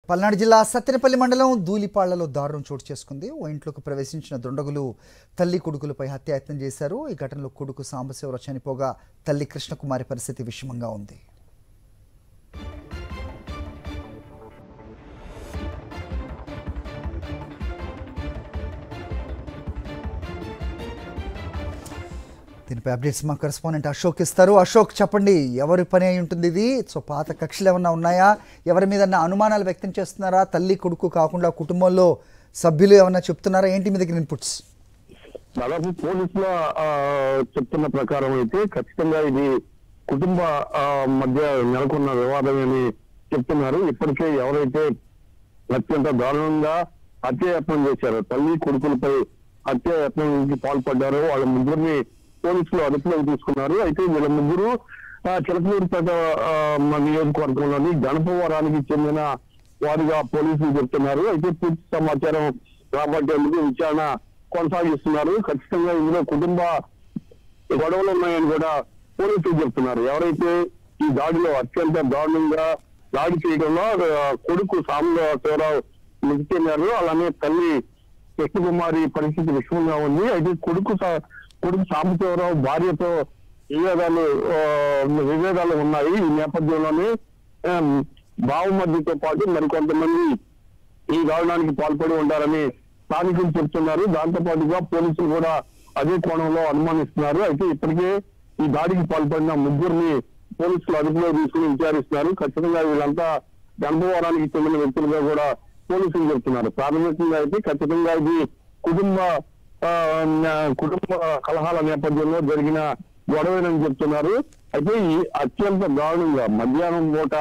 పల్నాడు జిల్లా సత్తెనపల్లి మండలం దూలిపాళ్లలో దారుణం చోటు చేసుకుంది. ఓ ఇంట్లోకి ప్రవేశించిన దుండగులు తల్లి కొడుకులపై హత్యాయత్నం చేశారు. ఈ ఘటనలో కొడుకు సాంబశివరావు చనిపోగా తల్లి కృష్ణకుమారి పరిస్థితి విషమంగా ఉంది. దీనిపై అప్డేట్స్ మా కరెస్పాండెంట్ అశోక్ ఇస్తారు. అశోక్, చెప్పండి, ఎవరి పని అయి ఉంటుంది ఇది? సో పాత కక్షలు ఏమన్నా ఉన్నాయా? ఎవరి మీద అనుమానాలు వ్యక్తం చేస్తున్నారా? తల్లి కొడుకు కాకుండా కుటుంబంలో సభ్యులు ఏమన్నా చెప్తున్నారా? ఏంటి మీ దగ్గర ఇన్పుట్స్? దాదాపు పోలీసుల చెప్తున్న ప్రకారం అయితే ఖచ్చితంగా ఇది కుటుంబ మధ్య నెలకొన్న వివాదమని చెప్తున్నారు. ఇప్పటికే ఎవరైతే అత్యంత దారుణంగా హత్యాయత్నం చేశారో, తల్లి కొడుకులపై హత్యాయత్నానికి పాల్పడ్డారో వాళ్ళ ముగ్గురిని పోలీసులు అదుపులోకి తీసుకున్నారు. అయితే వీళ్ళ ముగ్గురు చిలకలూరుపేట నియోజకవర్గంలోని గణపవరానికి చెందిన వారిగా పోలీసులు చెప్తున్నారు. అయితే పూర్తి సమాచారం రాబట్టేందుకు విచారణ కొనసాగిస్తున్నారు. ఖచ్చితంగా ఇందులో కుటుంబ గొడవలు ఉన్నాయని కూడా పోలీసులు చెప్తున్నారు. ఎవరైతే ఈ దాడిలో అత్యంత దారుణంగా దాడి చేయడంలో కొడుకు సాంబశివరావు మృతి చెందారు. అలానే తల్లి కృష్ణకుమారి పరిస్థితి విషమంగా ఉంది. అయితే కొడుకు సాంబశివరావు భార్యతో విభేదాలు ఉన్నాయి. ఈ నేపథ్యంలోనే బావమర్దితో పాటు మరికొంతమంది ఈ దారుణానికి పాల్పడి ఉండాలని స్థానికులు చెప్తున్నారు. దాంతో పాటుగా పోలీసులు కూడా అదే కోణంలో అనుమానిస్తున్నారు. అయితే ఇప్పటికే ఈ దాడికి పాల్పడిన ముగ్గురిని పోలీసులు అదుపులో తీసుకుని విచారిస్తున్నారు. ఖచ్చితంగా వీళ్ళంతా గణపవరానికి చెందిన వ్యక్తులుగా కూడా పోలీసులు చెప్తున్నారు. ప్రాథమికంగా అయితే ఖచ్చితంగా ఇది కుటుంబ కలహాల నేపథ్యంలో జరిగిన గొడవలని చెప్తున్నారు. అయితే ఈ అత్యంత దారుణంగా మధ్యాహ్నం పూట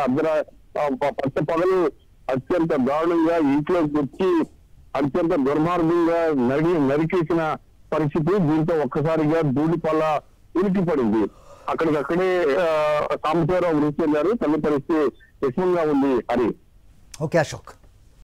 పచ్చ పగలు అత్యంత దారుణంగా ఇంట్లోకి వచ్చి అత్యంత దుర్మార్గంగా నరికేసిన పరిస్థితి. దీంతో ఒక్కసారిగా దూడిపల్ల ఉనికి పడింది. అక్కడికక్కడే సాంబశివరావు మృతి చెందారు. తల్లి పరిస్థితి విషమంగా ఉంది. హరి. ఓకే అశోక్.